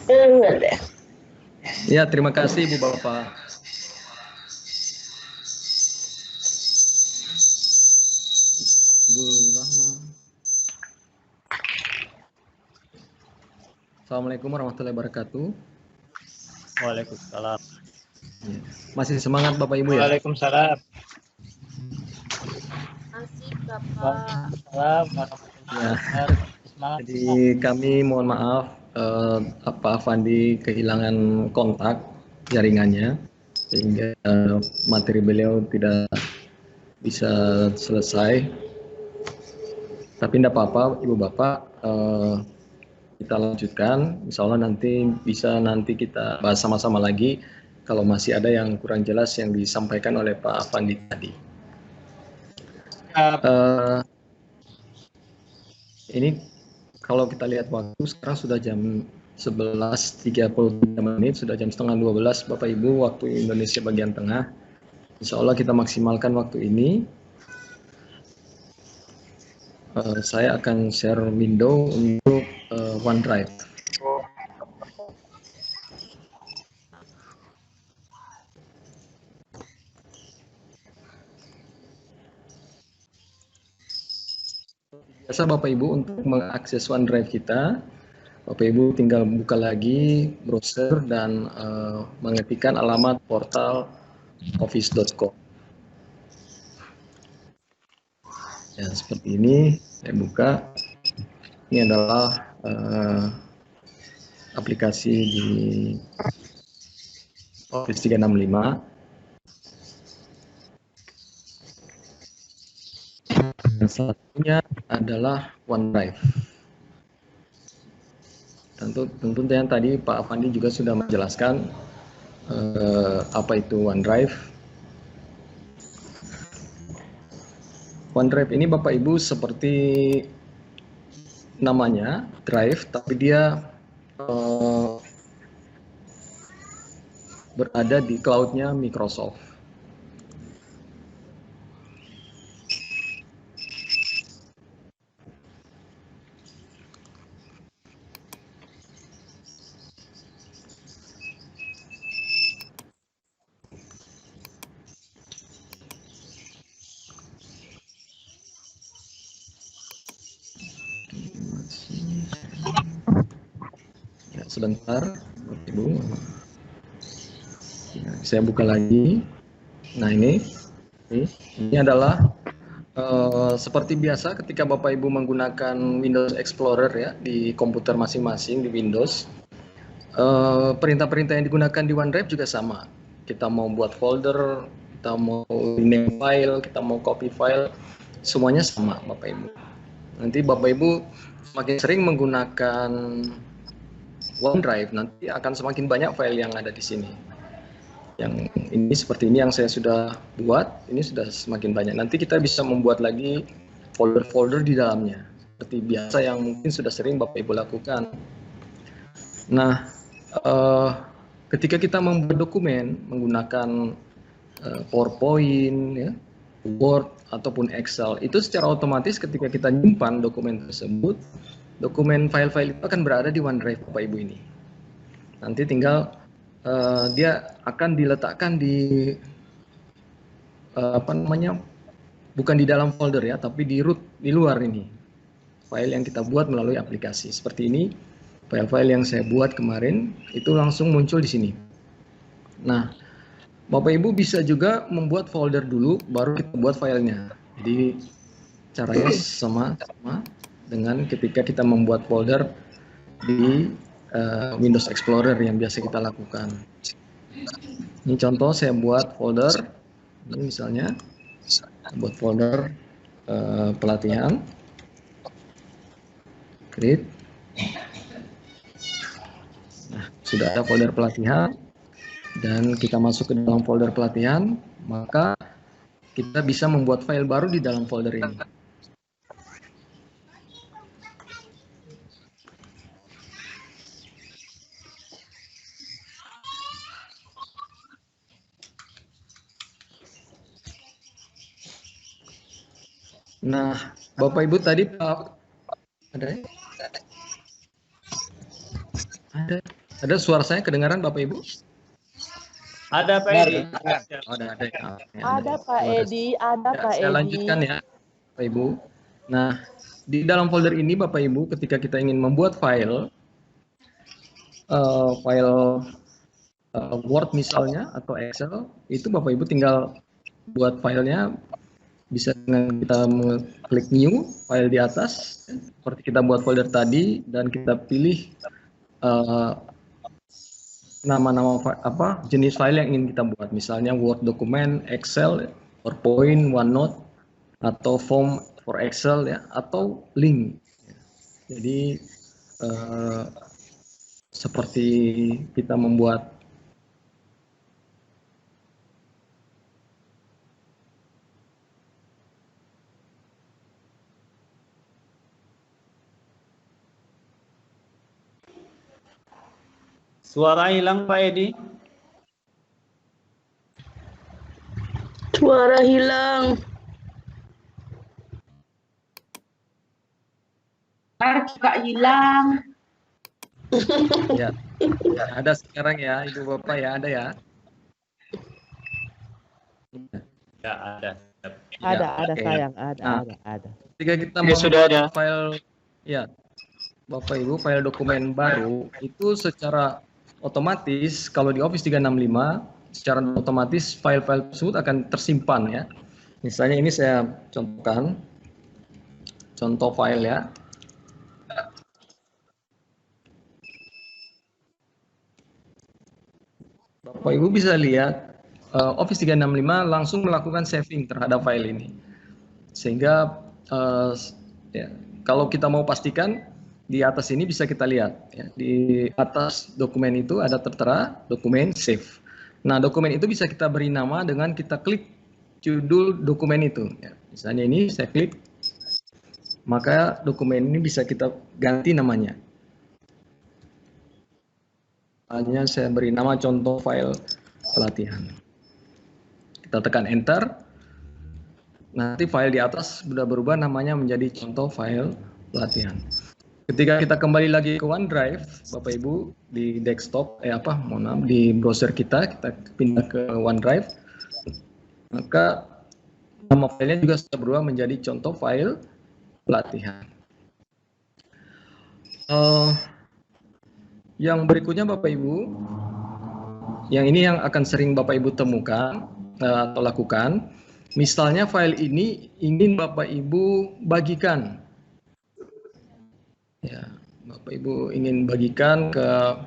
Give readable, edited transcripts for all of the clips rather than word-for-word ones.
Dengar deh. Ya, terima kasih Ibu Bapak. Bu Rahma. Assalamualaikum warahmatullahi wabarakatuh. Waalaikumsalam. Ya. Masih semangat Bapak Ibu ya? Waalaikumsalam. Masih Bapak. Waalaikumsalam warahmatullahi wabarakatuh. Semangat. Jadi kami mohon maaf Pak Afandi kehilangan kontak jaringannya sehingga materi beliau tidak bisa selesai. Tapi tidak apa-apa Ibu Bapak, kita lanjutkan. Insya Allah nanti kita bahas sama-sama lagi kalau masih ada yang kurang jelas yang disampaikan oleh Pak Afandi tadi. Ini kalau kita lihat waktu sekarang sudah jam 11.33, sudah jam setengah 12 Bapak Ibu waktu Indonesia bagian tengah. Insya Allah kita maksimalkan waktu ini. Saya akan share window untuk OneDrive. Biasa Bapak Ibu untuk mengakses OneDrive kita, Bapak Ibu tinggal buka lagi browser dan mengetikkan alamat portal office.com. Ya, seperti ini saya buka. Ini adalah aplikasi di Office 365. Dan satunya adalah OneDrive. Tentu yang tadi Pak Afandi juga sudah menjelaskan apa itu OneDrive. OneDrive ini Bapak Ibu seperti namanya drive, tapi dia berada di cloud-nya Microsoft. Ya, sebentar, Bapak Ibu. Ya, saya buka lagi. Nah ini adalah seperti biasa ketika Bapak Ibu menggunakan Windows Explorer ya di komputer masing-masing di Windows. Perintah-perintah yang digunakan di OneDrive juga sama. Kita mau buat folder, kita mau name file, kita mau copy file, semuanya sama Bapak Ibu. Nanti Bapak Ibu semakin sering menggunakan OneDrive, nanti akan semakin banyak file yang ada di sini. Yang ini seperti ini yang saya sudah buat, ini sudah semakin banyak. Nanti kita bisa membuat lagi folder-folder di dalamnya, seperti biasa yang mungkin sudah sering Bapak Ibu lakukan. Nah, ketika kita membuat dokumen menggunakan PowerPoint, ya, Word ataupun Excel, itu secara otomatis ketika kita nyimpan dokumen tersebut, dokumen file-file itu akan berada di OneDrive Bapak Ibu ini. Nanti tinggal dia akan diletakkan di bukan di dalam folder ya, tapi di root di luar ini. File yang kita buat melalui aplikasi seperti ini. File-file yang saya buat kemarin itu langsung muncul di sini. Nah, Bapak Ibu bisa juga membuat folder dulu, baru kita buat filenya. Jadi caranya sama dengan ketika kita membuat folder di Windows Explorer yang biasa kita lakukan. Ini contoh saya buat folder, ini misalnya buat folder pelatihan, create. Nah, sudah ada folder pelatihan dan kita masuk ke dalam folder pelatihan, maka kita bisa membuat file baru di dalam folder ini. Nah, Bapak Ibu tadi Pak ada Ada suara saya kedengaran Bapak Ibu? Ada Pak Edi. Oh, ada ya. Ada Pak Edi, ada Ya, Pak saya Edi. lanjutkan ya, Bapak Ibu. Nah, di dalam folder ini Bapak Ibu, ketika kita ingin membuat file, Word misalnya atau Excel, itu Bapak Ibu tinggal buat filenya, bisa dengan kita klik new file di atas, seperti kita buat folder tadi, dan kita pilih nama-nama jenis file yang ingin kita buat, misalnya Word dokumen, Excel, PowerPoint, OneNote, atau form for Excel ya, atau link. Jadi seperti kita membuat Suara hilang Pak Edi. Suara hilang. Juga hilang. ya, ada sekarang ya Ibu Bapak ya, ada ya. Ya, ada. Ada oke. sayang, Nah, ada. Ketika kita Ya, sudah ada. file, ya Bapak Ibu, file dokumen baru itu secara otomatis kalau di Office 365 secara otomatis file-file tersebut akan tersimpan ya. Misalnya ini saya contohkan contoh file ya. Bapak Ibu bisa lihat Office 365 langsung melakukan saving terhadap file ini. Sehingga ya, kalau kita mau pastikan di atas ini bisa kita lihat ya, di atas dokumen itu ada tertera dokumen save. Nah, dokumen itu bisa kita beri nama dengan kita klik judul dokumen itu ya. Misalnya ini saya klik, maka dokumen ini bisa kita ganti namanya. Hanya saya beri nama contoh file pelatihan. Kita tekan enter. Nanti file di atas sudah berubah namanya menjadi contoh file pelatihan. Ketika kita kembali lagi ke OneDrive, Bapak Ibu di desktop, di browser kita pindah ke OneDrive, maka nama filenya juga sudah berubah menjadi contoh file pelatihan. Yang berikutnya Bapak Ibu, yang ini yang akan sering Bapak Ibu temukan atau lakukan, misalnya file ini ingin Bapak Ibu bagikan. Ya, Bapak Ibu ingin bagikan ke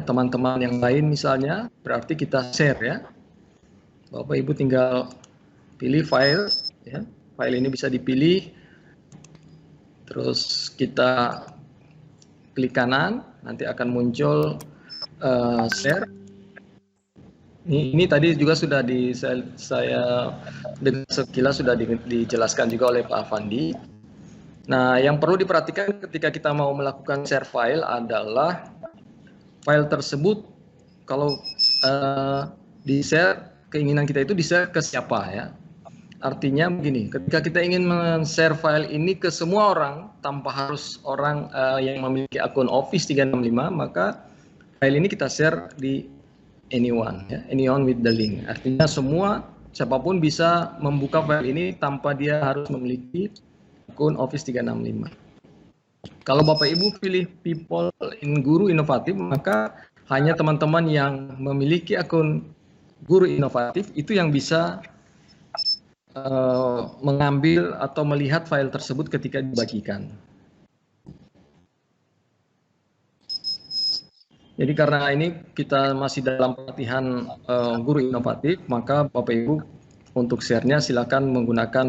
teman-teman yang lain misalnya, berarti kita share ya. Bapak Ibu tinggal pilih file ya. File ini bisa dipilih. Terus kita klik kanan, nanti akan muncul share. Ini tadi juga sudah saya dengan sekilas sudah dijelaskan juga oleh Pak Afandi. Nah, yang perlu diperhatikan ketika kita mau melakukan share file adalah file tersebut kalau di-share, keinginan kita itu di-share ke siapa ya. Artinya begini, ketika kita ingin men-share file ini ke semua orang tanpa harus orang yang memiliki akun Office 365, maka file ini kita share di anyone ya, anyone with the link. Artinya siapapun bisa membuka file ini tanpa dia harus memiliki akun Office 365. Kalau Bapak Ibu pilih People in Guru Inovatif, maka hanya teman-teman yang memiliki akun Guru Inovatif itu yang bisa mengambil atau melihat file tersebut ketika dibagikan. Jadi karena ini kita masih dalam pelatihan Guru Inovatif, maka Bapak Ibu untuk share-nya silakan menggunakan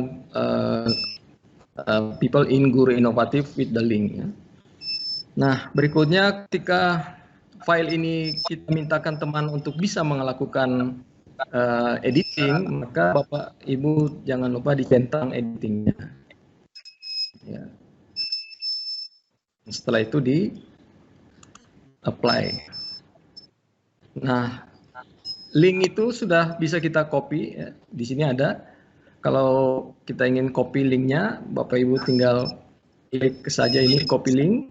People in Guru Inovatif with the link. Ya. Nah, berikutnya ketika file ini kita mintakan teman untuk bisa melakukan editing, maka Bapak Ibu jangan lupa dicentang editingnya. Ya. Setelah itu di apply. Nah, link itu sudah bisa kita copy. Ya. Di sini ada. Kalau kita ingin copy linknya, Bapak Ibu tinggal klik saja ini copy link.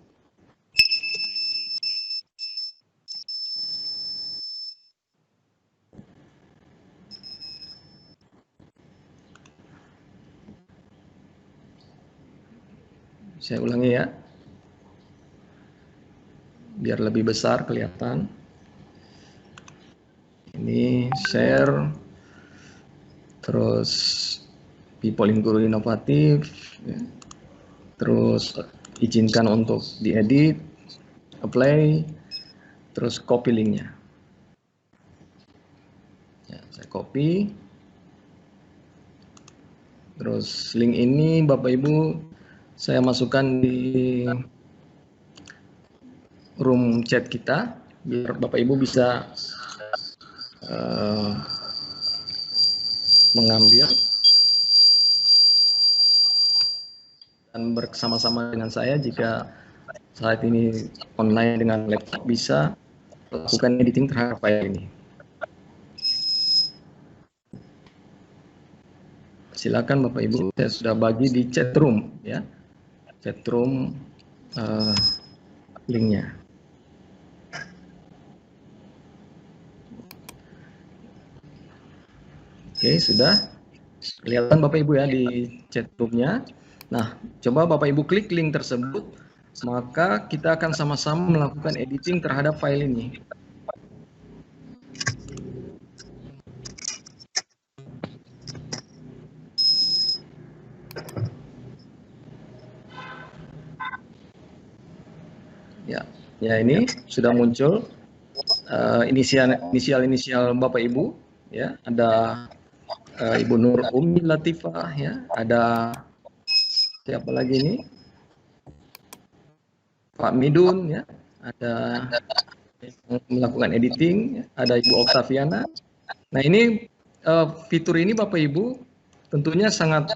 Saya ulangi ya, biar lebih besar kelihatan. Ini share, terus people in guru inovatif, ya. Terus izinkan untuk diedit, apply, terus copy linknya. Ya, saya copy. Terus link ini Bapak Ibu saya masukkan di room chat kita biar Bapak Ibu bisa mengambil dan bersama-sama dengan saya. Jika saat ini online dengan laptop bisa lakukan editing terhadap file ini. Silakan Bapak Ibu, saya sudah bagi di chat room ya, chat room linknya. Oke, sudah kelihatan Bapak Ibu ya di chat roomnya. Nah, coba Bapak Ibu klik link tersebut, maka kita akan sama-sama melakukan editing terhadap file ini. Ya ini sudah muncul inisial Bapak Ibu ya, ada Ibu Nur Umi Latifah ya, ada siapa lagi ini, Pak Midun ya, ada yang melakukan editing, ada Ibu Oktaviana. Nah ini fitur ini Bapak Ibu tentunya sangat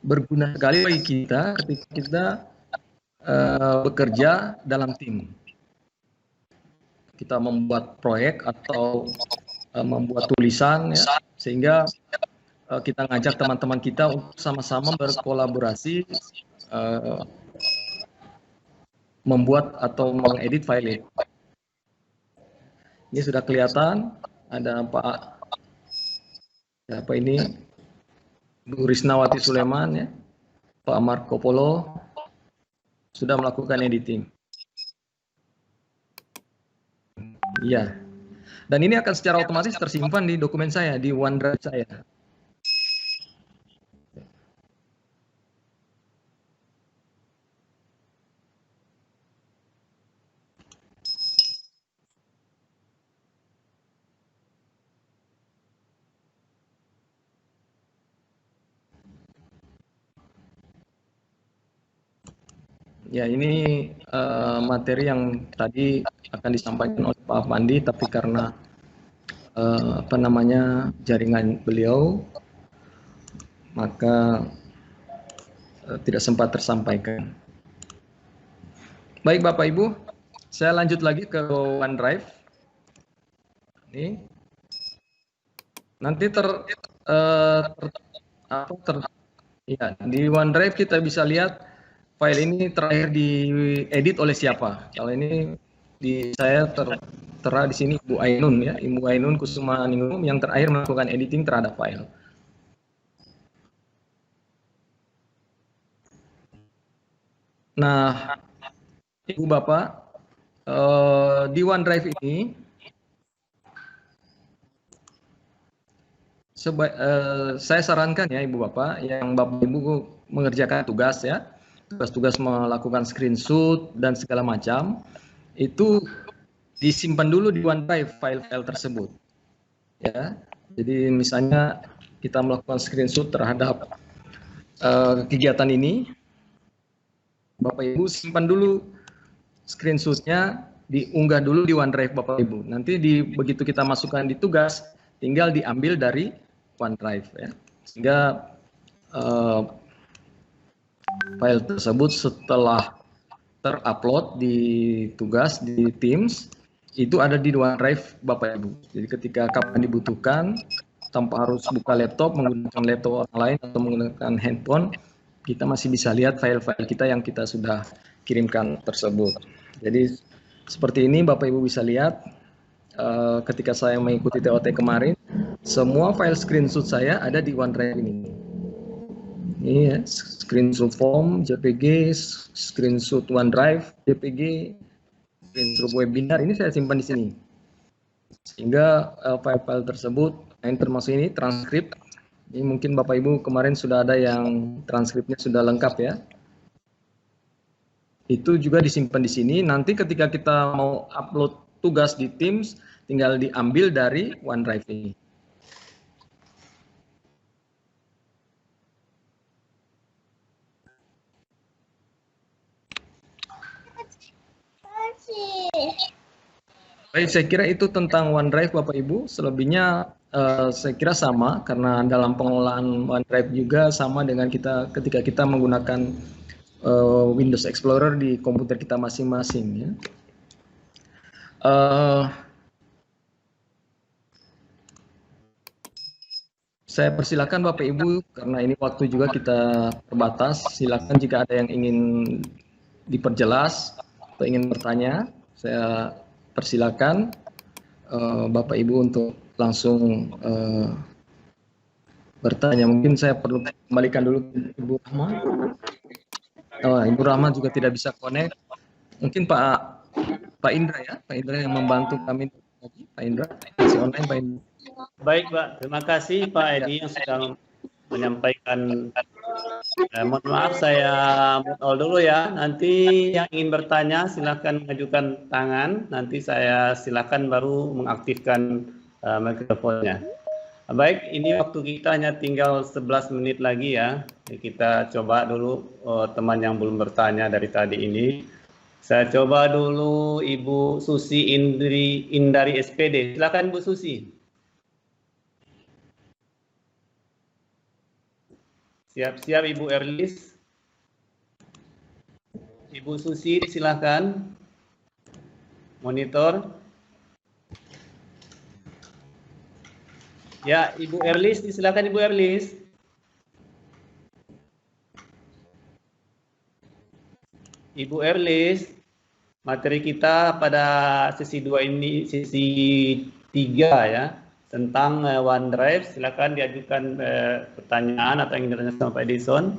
berguna sekali bagi kita ketika kita bekerja dalam tim. Kita membuat proyek atau membuat tulisan ya, sehingga kita ngajak teman-teman kita untuk sama-sama berkolaborasi membuat atau mengedit file. Ini sudah kelihatan ada siapa ini, Bu Risnawati Sulaiman ya, Pak Marco Polo sudah melakukan editing. Iya. Dan ini akan secara otomatis tersimpan di dokumen saya, di OneDrive saya. Ya, ini materi yang tadi akan disampaikan oleh Pak Afandi, tapi karena jaringan beliau, maka tidak sempat tersampaikan. Baik Bapak Ibu, saya lanjut lagi ke OneDrive. Ini nanti di OneDrive kita bisa lihat file ini terakhir diedit oleh siapa. Kalau ini saya tertera di sini Ibu Ainun ya, Ibu Ainun Kusuma Ningrum yang terakhir melakukan editing terhadap file. Nah, Ibu Bapak, di OneDrive ini saya sarankan ya Ibu Bapak, yang Bapak Ibu mengerjakan tugas ya, tugas-tugas melakukan screenshot dan segala macam, itu disimpan dulu di OneDrive file-file tersebut. Ya, jadi misalnya kita melakukan screenshot terhadap kegiatan ini, Bapak Ibu simpan dulu screenshotnya, diunggah dulu di OneDrive Bapak Ibu. Nanti begitu kita masukkan di tugas, tinggal diambil dari OneDrive ya, sehingga file tersebut setelah terupload di tugas di Teams itu ada di OneDrive Bapak Ibu. Jadi ketika kapan dibutuhkan, tanpa harus buka laptop, menggunakan laptop orang lain atau menggunakan handphone, kita masih bisa lihat file-file kita yang kita sudah kirimkan tersebut. Jadi seperti ini Bapak Ibu bisa lihat ketika saya mengikuti TOT kemarin, semua file screenshot saya ada di OneDrive ini. Ini ya, screenshot form, JPG, screenshot OneDrive, JPG, screenshot webinar. Ini saya simpan di sini. Sehingga file-file tersebut, yang termasuk ini transkrip. Ini mungkin Bapak Ibu kemarin sudah ada yang transkripnya sudah lengkap ya. Itu juga disimpan di sini. Nanti ketika kita mau upload tugas di Teams, tinggal diambil dari OneDrive ini. Baik, saya kira itu tentang OneDrive Bapak Ibu. Selebihnya saya kira sama, karena dalam pengelolaan OneDrive juga sama dengan kita ketika kita menggunakan Windows Explorer di komputer kita masing-masing ya. Saya persilakan Bapak Ibu, karena ini waktu juga kita terbatas. Silakan jika ada yang ingin diperjelas atau ingin bertanya, saya persilakan Bapak Ibu untuk langsung bertanya. Mungkin saya perlu kembalikan dulu Ibu Rahma. Ibu Rahma juga tidak bisa connect. Mungkin Pak Indra ya, Pak Indra yang membantu kami. Pak Indra, masih online Pak Indra. Baik, Pak. Terima kasih Pak Edi yang sudah menyampaikan. Mohon maaf, saya mute dulu ya. Nanti yang ingin bertanya silahkan mengajukan tangan. Nanti saya silakan baru mengaktifkan mikrofonnya. Baik, ini waktu kita hanya tinggal 11 menit lagi ya. Kita coba dulu teman yang belum bertanya dari tadi ini. Saya coba dulu Ibu Susi Indari SPD. Silakan Bu Susi. Siap-siap Ibu Erlis. Ibu Susi silakan. Monitor. Ya, Ibu Erlis, silakan Ibu Erlis. Ibu Erlis, materi kita pada sesi 2 ini, sesi 3 ya, tentang OneDrive. Silakan diajukan pertanyaan atau ingin bertanya sama Pak Edison.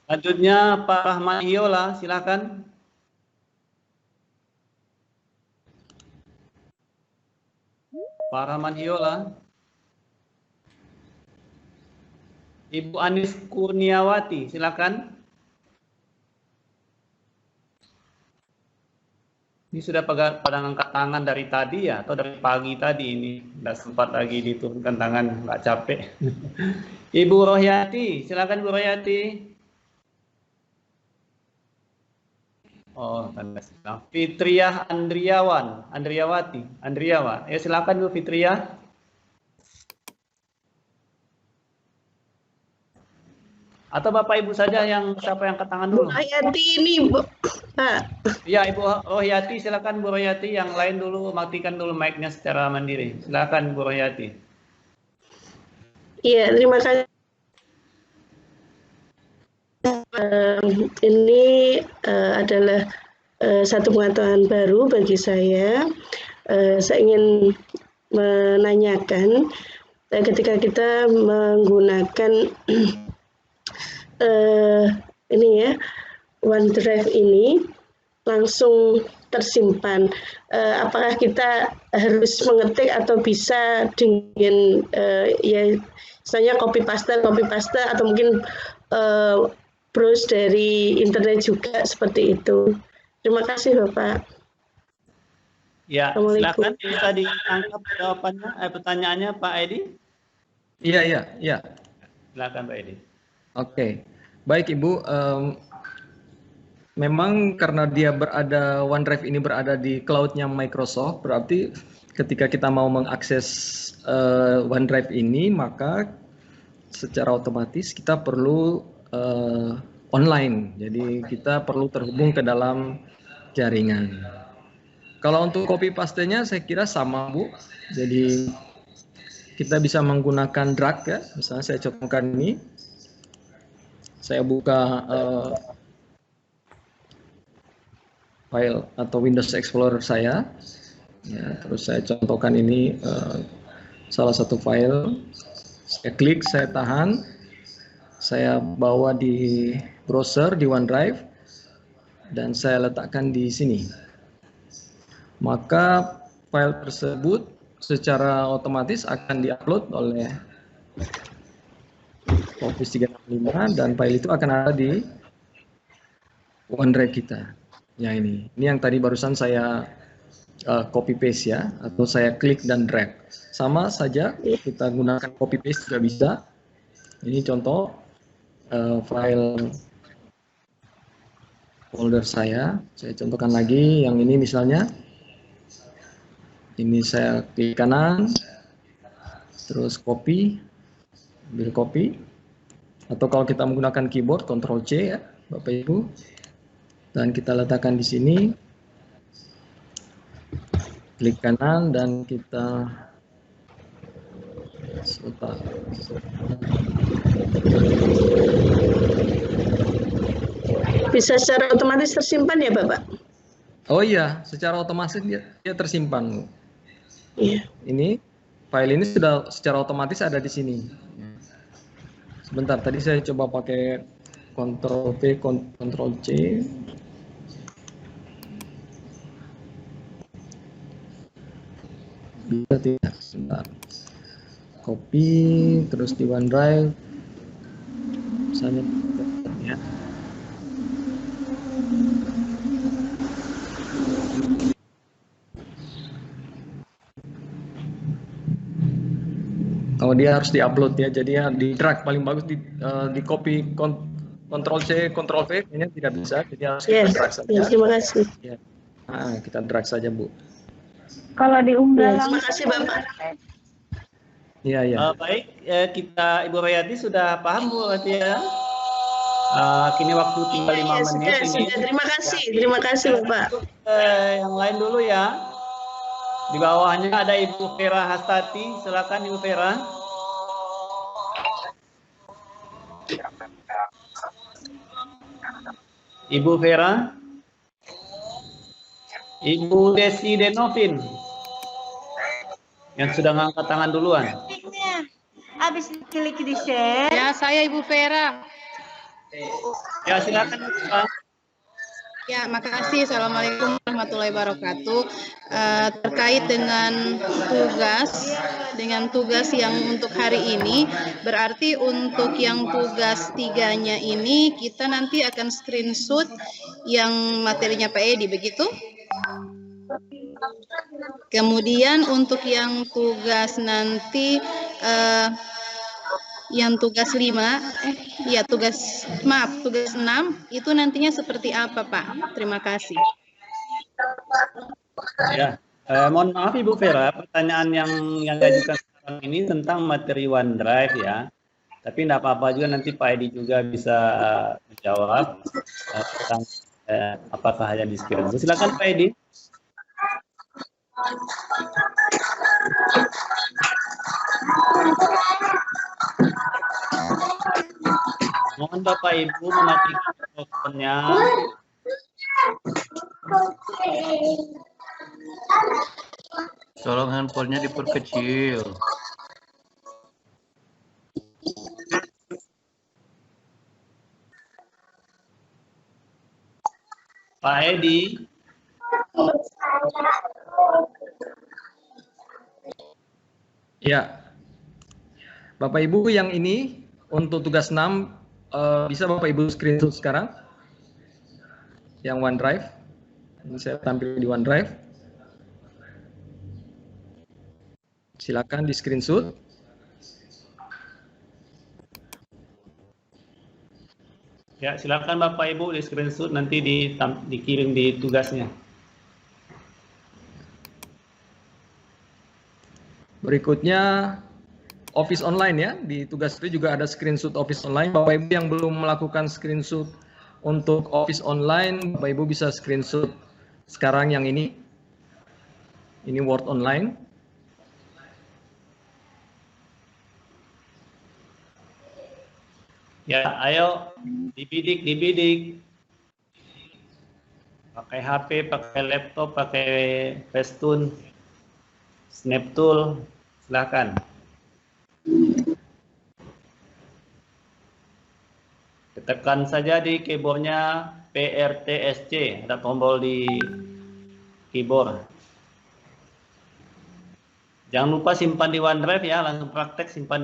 Selanjutnya Pak Rahman Hiola, silakan. Pak Rahman Hiola. Ibu Anis Kurniawati, silakan. Ini sudah pada angkat tangan dari tadi ya, atau dari pagi tadi ini. Tidak sempat lagi diturunkan tangan, nggak capek. Ibu Rohyati, silakan Bu Rohyati. Oh, Fitriah Andriawati. Ya, silakan Bu Fitriah. Atau Bapak Ibu saja yang siapa yang angkat tangan dulu? Bu Hayati ini, Bu. Pak. Ya, Ibu Rohyati, silakan Bu Rohyati. Yang lain dulu matikan dulu mic-nya secara mandiri. Silakan Bu Rohyati. Iya, terima kasih. Ini adalah satu pengetahuan baru bagi saya. Saya ingin menanyakan ketika kita menggunakan ini ya, OneDrive ini langsung tersimpan. Apakah kita harus mengetik atau bisa dengan ya misalnya copy paste atau mungkin browse dari internet juga seperti itu. Terima kasih Bapak. Ya, silakan bisa ditangkap jawabannya, pertanyaannya Pak Edi. Iya. Silakan Pak Edi. Oke, baik Ibu. Memang karena dia OneDrive ini berada di cloud-nya Microsoft, berarti ketika kita mau mengakses OneDrive ini, maka secara otomatis kita perlu online. Jadi kita perlu terhubung ke dalam jaringan. Kalau untuk copy paste-nya saya kira sama Bu. Jadi kita bisa menggunakan drag ya. Misalnya saya contohkan ini. Saya buka file atau Windows Explorer saya, ya, terus saya contohkan ini salah satu file. Saya klik, saya tahan, saya bawa di browser di OneDrive, dan saya letakkan di sini. Maka file tersebut secara otomatis akan diupload oleh Office 365 dan file itu akan ada di OneDrive kita. Ya ini yang tadi barusan saya copy paste ya, atau saya klik dan drag. Sama saja kita gunakan copy paste juga bisa. Ini contoh file folder saya contohkan lagi. Yang ini misalnya, ini saya klik kanan, terus copy, ambil copy, atau kalau kita menggunakan keyboard Ctrl C ya Bapak Ibu, dan kita letakkan di sini, klik kanan dan kita letak. Bisa secara otomatis tersimpan ya Bapak? Oh iya, secara otomatis dia tersimpan. Iya. Ini file ini sudah secara otomatis ada di sini. Sebentar, tadi saya coba pakai Ctrl V, Ctrl C. Bisa tidak? Sebentar. Copy, terus di OneDrive. Misalnya ya. Oh, dia harus diupload ya, jadi ya di drag paling bagus di copy Ctrl C, Ctrl V, ini tidak bisa, jadi harus kita drag saja. Yes, terima kasih. Ya. Kita drag saja Bu. Kalau diunggah Terima kasih Bapak. Iya. Baik, kita Ibu Royati sudah paham Bu berarti ya. Kini waktu tinggal 5 menit. Sudah. Terima kasih Bapak. Yang lain dulu ya. Di bawahnya ada Ibu Vera Hastati, silakan Ibu Vera. Ibu Vera. Ibu Desi Denovin. Yang sudah ngangkat tangan duluan. Habis klik di share. Ya, saya Ibu Vera. Ya, silakan. Ya, makasih. Assalamualaikum warahmatullahi wabarakatuh. Terkait dengan tugas yang untuk hari ini, berarti untuk yang tugas 3-nya ini kita nanti akan screenshot yang materinya Pak Edi, begitu? Kemudian untuk yang tugas nanti yang tugas 5, tugas 6 itu nantinya seperti apa Pak? Terima kasih. Ya, mohon maaf Ibu Vera, pertanyaan yang diajukan sekarang ini tentang materi OneDrive ya. Tapi tidak apa-apa juga, nanti Pak Edi juga bisa menjawab tentang apakah hanya di screen. Silakan Pak Edi. Mohon Bapak Ibu mematikan mikrofonnya. Tolong handphonenya diperkecil. Pak Edi. Ya. Bapak Ibu yang ini untuk tugas 6 bisa Bapak Ibu screenshot sekarang. Yang OneDrive. Ini saya tampil di OneDrive. Silakan di screenshot. Ya, silakan Bapak Ibu di screenshot, nanti dikirim di tugasnya. Berikutnya Office Online ya, di tugas itu juga ada screenshot Office Online. Bapak Ibu yang belum melakukan screenshot untuk Office Online, Bapak Ibu bisa screenshot sekarang yang ini. Ini Word Online. Ya, ayo dibidik. Pakai HP, pakai laptop, pakai Facetune, SnapTool, silakan. Tekan saja di keyboardnya PRTSC, ada tombol di keyboard. Jangan lupa simpan di OneDrive ya, langsung praktek simpan.